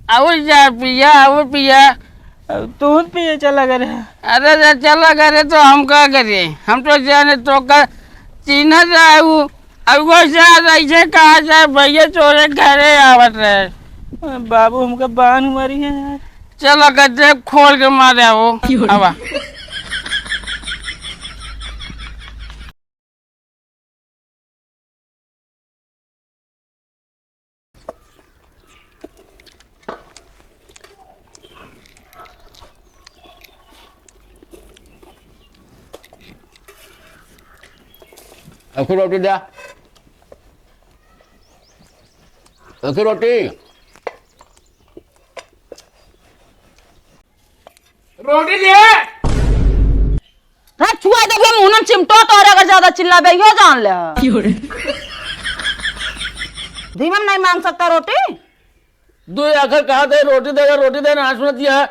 और जा पिया और पिया। तू पिए चला करे। अरे चला करे तो हम क्या करें, हम तो जाने तो का चिन्ह जाए वो अब वो ऐसे कहा जाए भैया चोरे घरे आवत रहे। बाबू हमका बांध मरी है यार। चलो गड्ढे खोल के मारे वो हवा। अखी रोटी दे, अखी रोटी। रोटी दे। छुआ देखे मुंह में चिमटो तो अगर ज्यादा चिल्ला बेहियो जान ले। धीमे में नहीं मांग सकता रोटी। दो आखिर कहा थे रोटी देगा, रोटी देना आज सुना दिया है।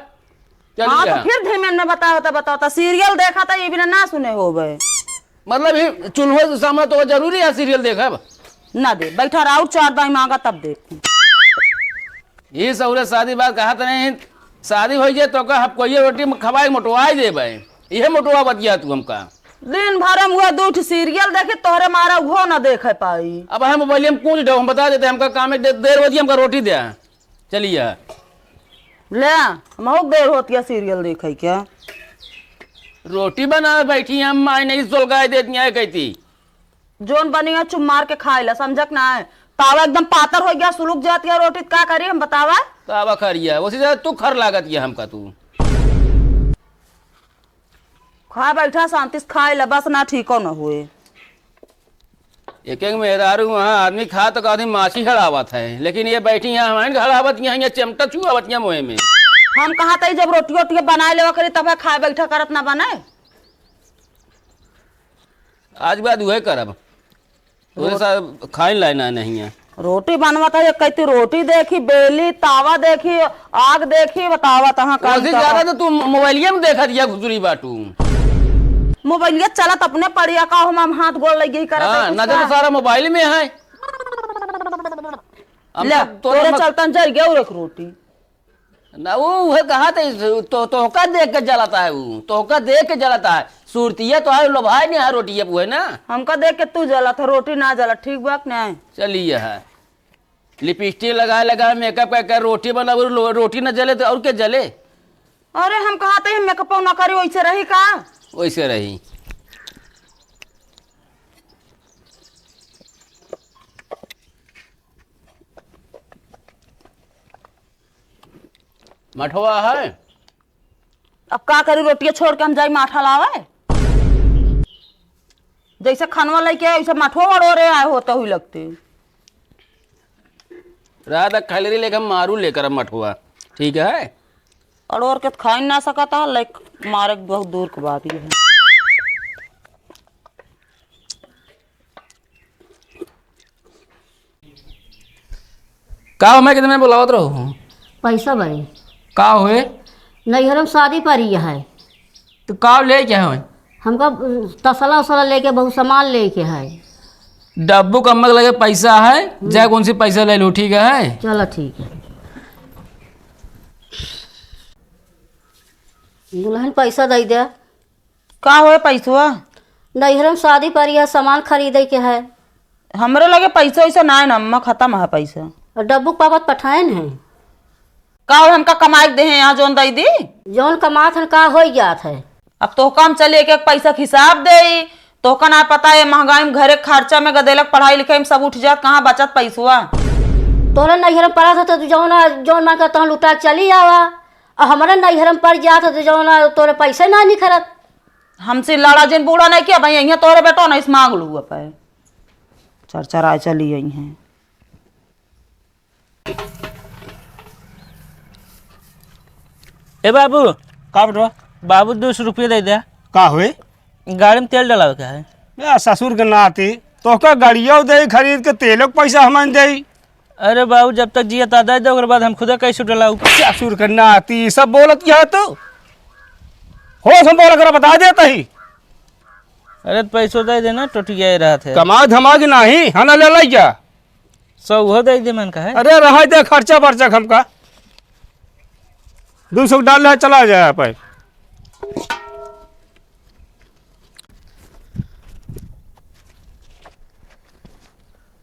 हाँ तो फिर धीमे में बताओ सीरियल देखा था ये भी ना सुने हो गए। मतलब ही चूल्हे के सामने तो जरूरी है सीरियल देखा ना दे बैठा राउर चार दाई मांगा तब देख। ये सहुरे शादी बात कहा था नहीं, शादी हो जाए तो का कोई रोटी खवाई मोटवाई दे भाई, यह मोटवा बतिया तू हमका। दिन भर में हुआ दूठ सीरियल देखे तोहरे मारा वो ना देख पाई। अब हम मोबाइल में कौन हम बता देते हमका काम है देर बजे हमका रोटी दे। चलिए ले बहुत देर होती है सीरियल देखे क्या। रोटी बना बैठी हम माई नहीं सुलगाई देती है कहती जोन बनी है चुम मार के खाए ला समझक ना है। तावा एकदम पातर हो गया सुलग जाती है रोटी क्या करिए हम बतावा। तावा खरिया उसी से तू खर लागत है हमका। तू खा बैठा शांति से खाए ला बस ना ठीक हो न हुए। एक एक मेहरारू वहाँ आदमी खा तो आदमी माछी खड़ावत है, लेकिन ये बैठी यहाँ हमारे खड़ावत यहाँ चिमटा छुआवत मुँह में। हम कहा था जब रोटी वोटी बनाए ले करी तब खाए बैठा करत ना बनाए। आज बाद वह करब खाई लाना नहीं है। रोटी बनवा था कहती रोटी देखी बेली तावा देखी आग देखी बतावा तहाँ ज्यादा तो तू मोबाइलिया में देखा दिया घुसरी बाटू। मोबाइलिया चलत अपने पड़िया का हम हाथ गोड़ लगी करत नजर तो सारा मोबाइल में है। ले तोरे चलतन जल गया और एक रोटी ना वो कहा था तोहका देख के जलाता है, वो तोहका देख के जलाता है। सूरतिया तो है लोभाई नहीं है रोटी वो है ना। हमका देख के तू जला था रोटी ना जला ठीक बात नहीं। चलिए है लिपस्टिक लगा मेकअप कर रोटी बना रोटी ना जले तो और क्या जले। अरे हम कहा थे मेकअप ना करी वैसे रही का वैसे रही। मठवा है अब का करी रोटियां छोड़ के हम जाई माठा लावे। जैसे खनवा लेके वैसे मठवा वड़ो रहे आए होते हुई लगते। रात खैलरी लेकर मारू लेकर मठवा ठीक है। अड़ोर के खा ना सकता लाइक मारे बहुत दूर की बात है। का मैं कितने बुलावत रहो पैसा बड़ी का हुए नैहर में शादी पड़ी है तो का ले क्या है हमका तसला उसला लेके बहुत सामान लेके है। डब्बू कम्मक लगे पैसा है जाए कौन सी पैसा ले लो ठीक है। चलो ठीक है दुल्हन पैसा दे दे। का हो पैसा नैहर में शादी पड़ी है सामान खरीदे के है। हमरे लगे पैसा वैसा ना है नम्मा खत्म है पैसा। और डब्बू पापत पठाएन है का हो हमका कमाई दे यहाँ जोन दई दी जौन कमात है का हो जात है। अब तो काम चले एक एक पैसा के हिसाब दे तो का ना पता है महंगाई में घरे खर्चा में गदेलक पढ़ाई लिखाई में सब उठ जात कहाँ बचत पैसा। तोरा नैहर में पड़ा था तो जौन जौन मांग तह लुटा चली आवा और हमारे नैहर में पड़ जात तो जौन तोरे पैसे ना निखरत। हमसे लड़ा जिन बूढ़ा नहीं किया भाई यहाँ तोरे बेटो नहीं मांग लू पे चरचरा चली यही है। ए बाबू का बटवा बाबू 200 रुपये दे दे। का हुए गाड़ी में तेल डलावे का है। या ससुर के नाती तो का गाड़िया दे खरीद के तेलों के पैसा हमें दे। अरे बाबू जब तक जिया ता दे ओकर बाद हम खुदा कैसे डलाऊ। ससुर के नाती सब बोलत क्या तो हो हम बोल कर बता देता ही। अरे पैसों दे देना टोटिया रहा थे कमा धमाग नहीं हना ले ला क्या 100 वो दे दे मन का है। अरे रहा दे खर्चा बर्चा हमका 200 डाल रहा है, चला जाए पे।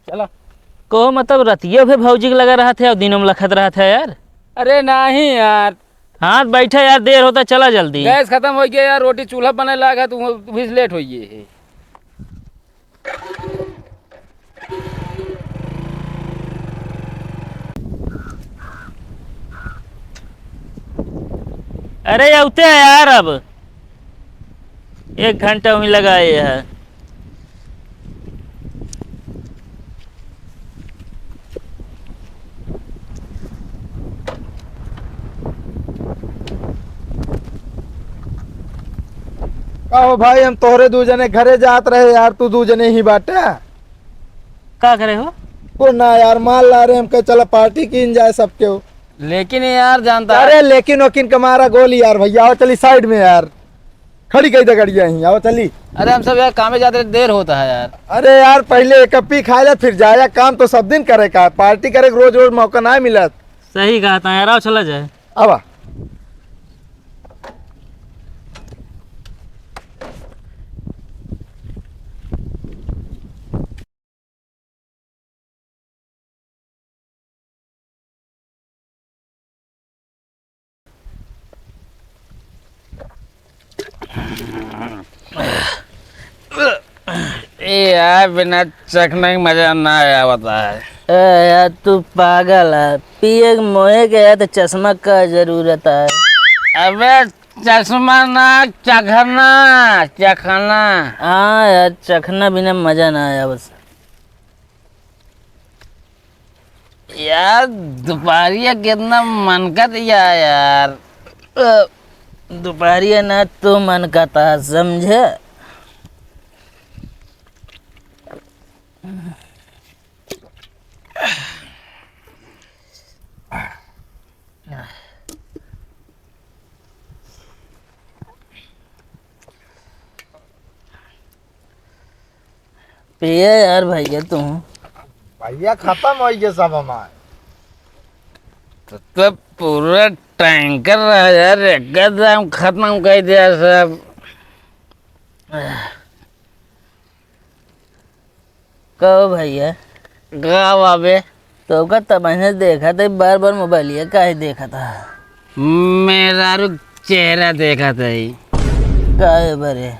चलो। को मतलब रतिया फिर भौजी के लगा रहा था और दिनों में लखत रहा था यार। अरे नहीं यार, हाँ बैठा यार, देर होता, चला जल्दी। गैस खत्म हो गया यार, रोटी चूल्हा बने लगा तो भी लेट हो गई। अरे औते है यार, अब 1 घंटा वहीं लगाए है। कहो भाई, हम तोहरे 2 जने घरे जात रहे यार, तू 2 जने ही बाटे। का करे हो? को ना यार, माल ला रहे हम कहे चला पार्टी की जाए सबके। लेकिन यार जानता है, अरे लेकिन वकीन कमारा गोली यार, भैया आओ चली साइड में यार, खड़ी कई दगड़िया ही, आओ चली। अरे हम सब यार काम में जाते देर होता है यार। अरे यार पहले एक कप्पी खा ले फिर जाया, काम तो सब दिन करे का, पार्टी करे रोज रोज मौका ना मिलत। सही कहा था यार, आओ चला जाए। अब ए यार बिना चखने का मजा ना आया होता है। यार तू पागल है, पिए मोहे के है तो चश्मा का जरूरत है। अबे चश्मा ना चखना, चखना। हाँ यार, चखना बिना मजा ना आया बस। यार दोपहरिया कितना मन का दिया यार। दोपहरिया ना तो मन का था, समझे? पिए यार भैया तू। भैया खत्म हो गया सब हमारे। तो पूरा टैंकर रहा यार, एकदम खत्म कर दिया सब। कहो भैया, गाँव आवे तो का तमन्ना देखा था, बार बार मोबाइल ये काहे देखा था? मेरा चेहरा देखा था ही। काहे बरे?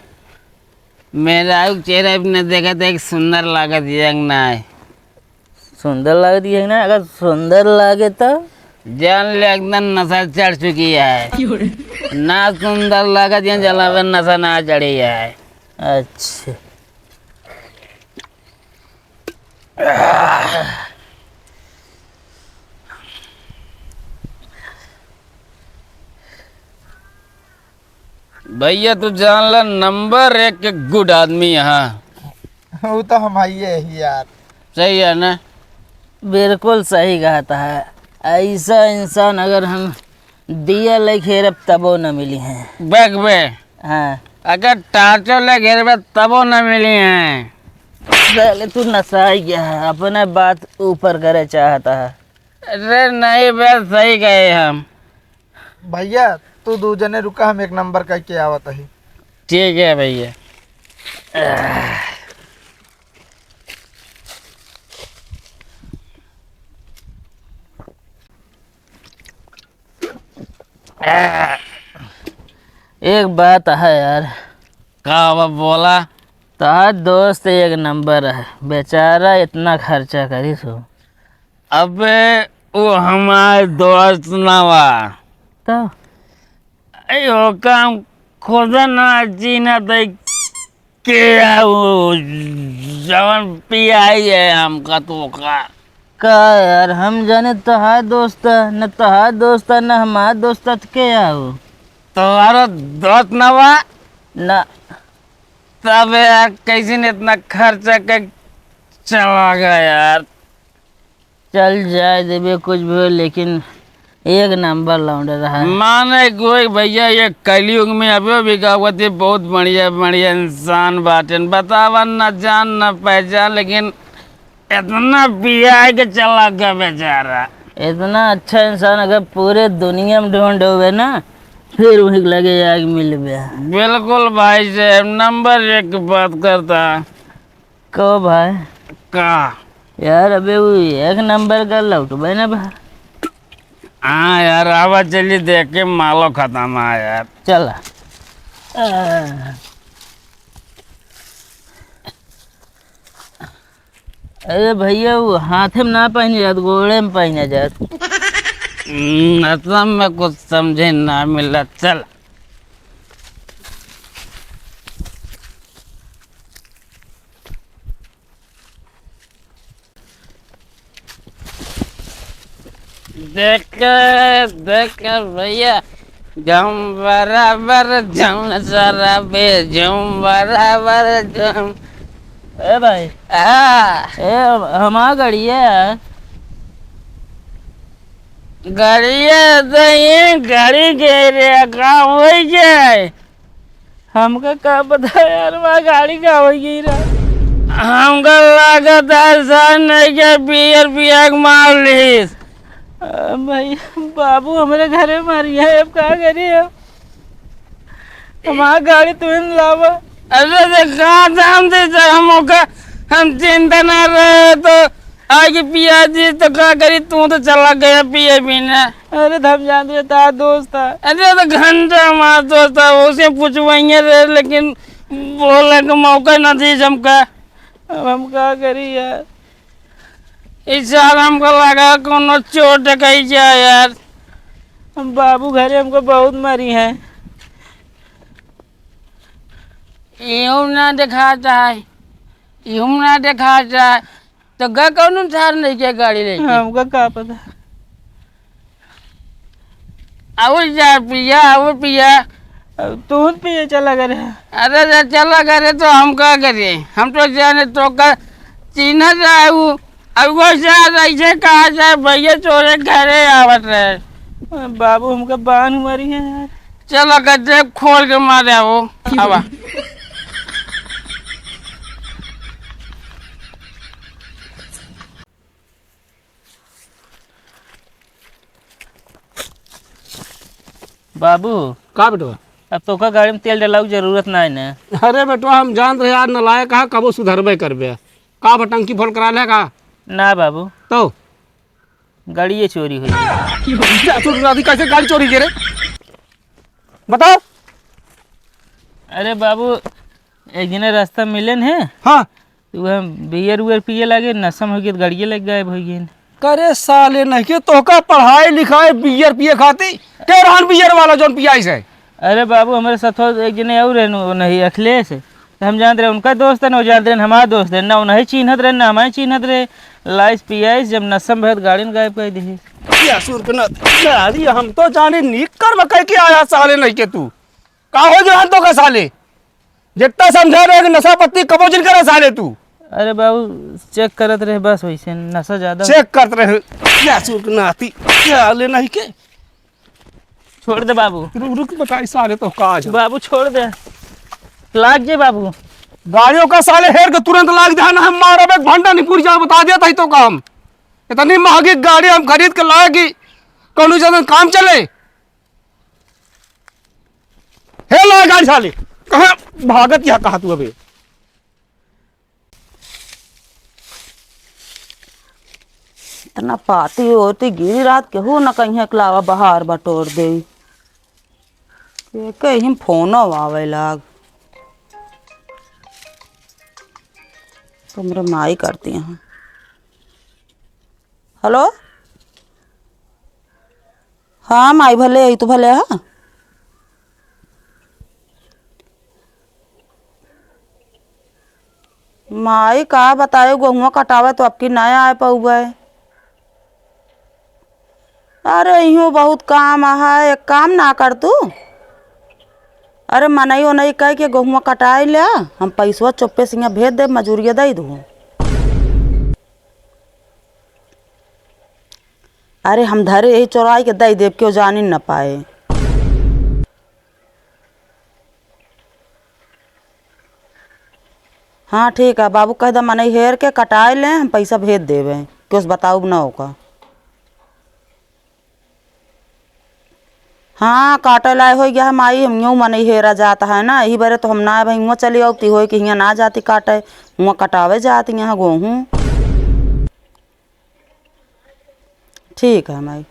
मेरा चेहरा भी न देखा था, एक सुंदर लागत यंग ना है। सुंदर लागती है ना? अगर सुंदर लागे तो जान ले एकदम नशा चढ़ चुकी है। ना सुंदर लागत यहाँ जलावे नशा ना चढ़ी है। अच्छा। भैया तू जान ला, नंबर 1 के गुड आदमी यहाँ। वो तो हम ही यार। सही है ना? बिल्कुल सही कहा था। ऐसा इंसान अगर हम दिया ले घेरब तबो न मिली हैं। बैग बे हाँ, अगर टाटो ले घेर में तबो न मिली हैं। पहले तू नशा गया है, अपने बात ऊपर करे चाहता है। अरे नहीं बे, सही कहे हम। भैया तू 2 जने रुका, हम 1 नंबर करके आवत ही। ठीक है भैया। एक बात है यार, का बोला? तार दोस्त 1 नंबर है, बेचारा इतना खर्चा करी सो। अबे वो हमारे दोस्त ना वा, तो अयो काम खुद ना जीना दे के वो जवन पियाई है हमका तो का यार, हम जाने तहार दोस्त न तहार दोस्त न हमार दोस्त के आओ तुम्हारा दोस्त ना वा, ना। तब यार कैसे ने इतना खर्चा कर चला गया यार। चल जाए देवे कुछ भी हो, लेकिन 1 नंबर लौंडा रहा है। माने कोई भैया, ये कलयुग में अभी भी गावती बहुत बढ़िया बढ़िया इंसान बाटन, बतावा न जान न पहचान, लेकिन इतना पिया के चला गया बेचारा। इतना अच्छा इंसान अगर पूरे दुनिया में ढूंढोगे ना फिर वही लगे आग मिल गया। बिल्कुल भाई साहब, नंबर 1 की बात करता को भाई का। यार अबे वो एक नंबर का लौट ना भाई। हाँ यार, आवा चलिए देख के मालो खत्म है यार। चल अरे भैया वो हाथे में ना पहने जात, गोड़े में पहने जात। असम में कुछ समझे ना मिला। चल देख देख भैया, जम बराबर जम सारा बे जम बराबर जम। ए भाई ए हमारा गाड़ी है। गाड़िया तो ये गाड़ी कह रहे कहाँ हो जाए। हमका का पता यार, वहाँ गाड़ी का हो गई रहा। हमको लागत ऐसा नहीं के बियर पिया के मार लीस। भाई बाबू हमारे घरे मारी है, अब क्या करिए अब? हमारा गाड़ी तुम्हें लावा। अरे तो कहाँ दाम दे हम चिंता ना रहे तो आगे पिया जी तो क्या करी, तू तो चला गया पिए बिना। अरे धम जान दिया तार दोस्त था। अरे तो घंटा हमारा दोस्त था, उसे पूछवाइए रहे लेकिन बोलने का मौका न दी हमका। अब हम क्या करी यार? इस साल हमको लगा कोनो चोट कही जाए यार। हम बाबू घरे हमको बहुत मारी है। यूं ना दिखाता है, यूं ना दिखाता है तो गा कौन थार नहीं के गाड़ी लेके। हमका क्या पता। आओ जा पिया, आओ पिया। अब तू पिए चला करे। अरे जा चला करे तो हम क्या करें, हम तो जाने तो का चिन्ह जाए वो। अब वो शायद ऐसे कहा जाए भैया चोरे घरे आवत रहे। बाबू हमका बांध मारी है यार। चलो गड्ढे खोल के मारे वो। आवा बाबू का बेटवा? अब तो का गाड़ी में तेल डलाऊ की जरूरत ना है ना। अरे बेटवा हम जान रहे यार नलायक कहा कबो सुधरबे करबे का बटंकी फोल करा ले का ना बाबू, तो गाड़ी ये चोरी हुई है। कैसे गाड़ी चोरी की रे बताओ। अरे बाबू एक दिन रास्ता मिलन है, हाँ तो वह बियर उयर पिए लगे, नशम हो गया तो गाड़िए लग गए भैया। करे साले नहीं के तो का पढ़ाई लिखाई बियर पिए खाती के रहन बियर वाला जोन पियाई से। अरे बाबू हमारे साथ एक जने और रहे नहीं अखिलेश, तो हम जानते रहे उनका दोस्त है ना, वो जानते रहे हमारा दोस्त है ना, उन्हें चिन्हत रहे ना हमारे चिन्हत रहे। लाइस पियाइस जब नशम भर गाड़ी में गायब कर दी। गाड़ी हम तो जाने निकर में कह के आया साले नहीं के तू का हो जान तो का साले जितना समझा रहे कि नशा पत्ती कबो जिन करे साले तू। अरे बाबू चेक करत रहे बस, वैसे नशा ज्यादा। चेक करते रहे क्या सुर नाती साले नहीं के। छोड़ दे बाबू। रुक बताई साले तो काज बाबू छोड़ दे, लाग जे बाबू। गाड़ियों का साले हेर के तुरंत लाग जाना हम मारा एक घंटा नहीं पूरी जा बता दिया था तो काम इतनी महंगी गाड़ी हम खरीद के लाए कि कौन ज्यादा काम चले। हे ला गाड़ी साले कहाँ भागत या कहा तू अबे। इतना पाती होती गिरी रात केहू न कहीं अकलावा बहार बटोर दे कहीं फोनो आवे लाग तो मेरे माई करती हैं। हेलो हाँ माई भले आई तो भले। हाँ माई का बताए गेहुआ कटावे तो आपकी नया आए पौआ है। अरे यूँ बहुत काम है, एक काम ना कर तू। अरे मनई ओनई कह के गेहुआ कटाई लिया, हम पैसवा चुप्पे सिंह भेज दे, मजूरिया दे दूँ। अरे हम धरे यही चौराई के दई देव क्यों जानी न पाए। हाँ ठीक है बाबू कह दे मनई हेर के कटाए ले, हम पैसा भेज देवे क्यों बताऊ ना होगा। हाँ काटे लाए हो गया है माई, हम यूँ मन हेरा जाता है ना, यही बारे तो हम ना भाई हुआ चली आती हो कि यहाँ ना जाती काटे, हुआ कटावे जाती यहाँ गेहूँ। ठीक है माई।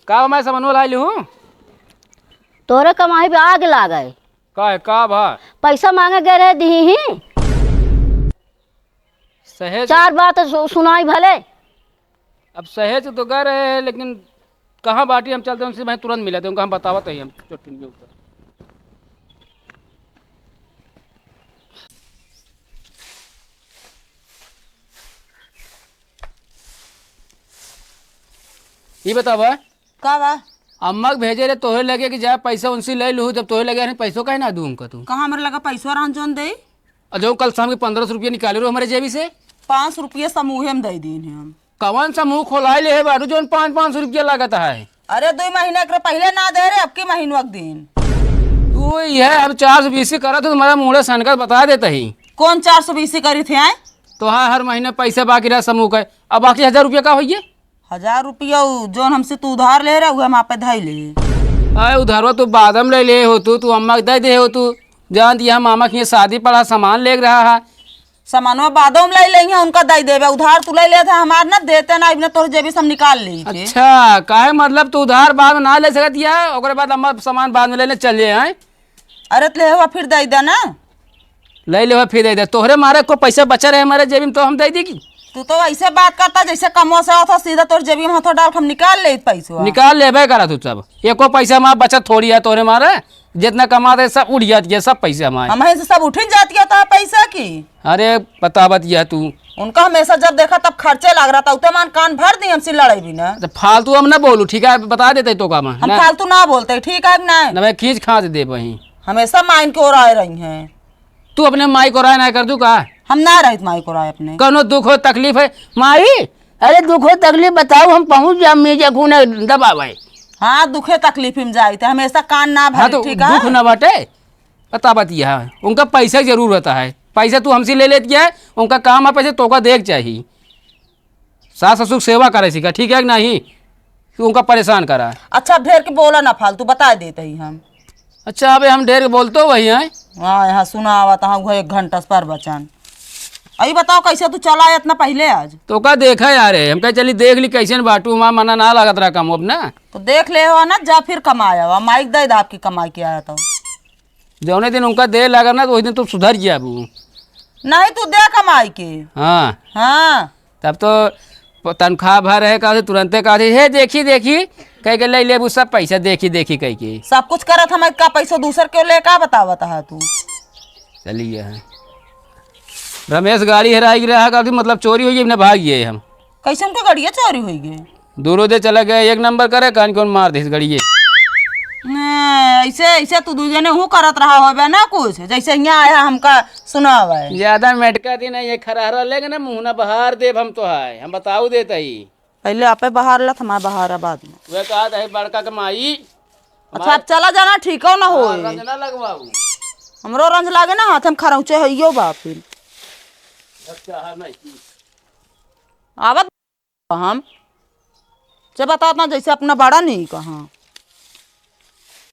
का मैं समन्वय लाई हूँ तोरे कमाई पे आग लागए। का भा पैसा मांगे गए रहे दी ही सहेज 4 बात सुनाई भले। अब सहेज तो कह रहे हैं लेकिन कहाँ बाटी हम चलते हैं उनसे भाई तुरंत मिले थे उनका हम बतावत है हम चोटिन के ऊपर। ये बतावा का बा अम्मा के भेजे रहे तोहे लगे कि जा पैसा उनसे ले लूँ, जब तोहे लगे नहीं पैसों का ही ना दूँ उनका तू। कहाँ हमारे लगा पैसा रहा जोन दे, और जो कल शाम के 1500 रुपये निकाले रहो हमारे जेबी से। 5 रुपये समूह में दे दीन है हम। कौन सा मुंह खोलाए ले है बारू जो 500 रुपया लागत है। अरे 2 महीने के पहले ना दे रहे, अब के महीनों के दिन तू यह अब 420 करा तो तुम्हारा मुँह सनकर बता देता ही। कौन 420 करी थे आए? तो हाँ हर महीने पैसा बाकी रहा समूह का, अब बाकी 1000 रुपया का होइए। 1000 रुपया जोन हमसे तू उधार ले रहा हुआ हम आप धाई ले। अरे उधारवा तू बादम ले हो तू अम्मा के दे हो तू जान दिया मामा की शादी पड़ा सामान ले रहा है। सामानवा बादों में ले लेंगे उनका दे देवे, उधार तू ले लेते हमार ना देते ना इबने तोर जेबी से हम निकाल ले। अच्छा काहे मतलब तू उधार बाद में ना ले सकत या ओकरे बाद अम्मा सामान बाद में लेने चले आए। अरे तो ले हुआ फिर दे दे ना, ले ले फिर दे दे तोहरे मारे को पैसा बचा रहे हमारे जेबी में तो हम दे देगी। तू तो ऐसे बात करता जैसे कमो से होता, सीधा तोर जेबी में हाथों डाल के हम निकाल ले पैसा। निकाल ले करा तू सब, एको पैसा हमारा बचत थोड़ी है तोरे मारे, जितना कमाते सब उड़ जाती है सब पैसे हमारे। हमारे से सब उठिन जाती है तो पैसा की। अरे बतावत यह तू उनका हमेशा जब देखा तब खर्चे लग रहा था, उतने मान कान भर दी हमसे लड़ाई भी ना। तो फालतू हम ना बोलू ठीक है, बता देते तो काम हम फालतू ना बोलते ठीक है ना, मैं खींच खाँच दे वहीं। हमेशा माइन की ओर आए रही हैं। तू अपने माई को राय ना कर दू का, हम ना रहित माई को राय अपने। कौनो दुख हो तकलीफ है माई, अरे दुख हो तकलीफ बताओ हम पहुँच जाए मेजा खून दबावे। हाँ दुखे तकलीफ में जाए थे हमेशा कान ना हाँ भरे तो ठीक दुख है। न बाटे बता बतिया उनका पैसा की जरूरत है, पैसा तू हमसे ले लेती है, उनका काम है पैसे तो का देख चाहिए। सास ससुर सेवा करे सीखा ठीक है कि नहीं, कि उनका परेशान करा। अच्छा ढेर के बोला ना फालतू बता देते ही हम। अच्छा अबे हम ढेर बोलते हो वही हैं। हाँ यहाँ सुना आवा था 1 घंटा पर बचन। अभी बताओ कैसे तू चला है इतना पहले आज? तो का देखा यार हम कह चली देख ली कैसे बाटू वहाँ मना ना लागत रहा कम अब ना। तो देख ले हो ना, जा फिर कमाया हुआ माइक दे दा आपकी कमाई के आया था। जौने दिन उनका देर लगा ना तो उस दिन तू सुधर गया अबू। नहीं तू दे कमाई के। हाँ हाँ तब तो तनख्वाह भर है कहा तुरंते कहा हे देखी देखी कह के ले लेबू सब पैसा देखी देखी कह के सब कुछ करत हम का पैसा दूसर क्यों ले का बतावत है तू। चलिए है रमेश गाड़ी हेराई रहा का मतलब चोरी हुई है भाग गए हम। कैसे उनकी गड़िया चोरी हुई गई? दूरों दे चला गया 1 नंबर करे कान कौन मार दे गड़िए। ऐसे ऐसे तू दूजे ने हूँ करत रहा हो ना कुछ जैसे यहाँ आया हमका सुना हुआ है। ज्यादा मेटका दिन ये खरारा लेगा ना मुँह ना बहार देव हम तो है हम बताऊ देता ही। पहले आपे बहार ला हमारे बहार बाद में वह कहा था बड़का कमाई। अच्छा अब चला जाना ठीक हो ना हो। रंजना लगवाऊ हमरो रंज लागे ना हाथ हम खरौचे है बा फिर आवत हम से बताता जैसे अपना बड़ा नहीं कहाँ।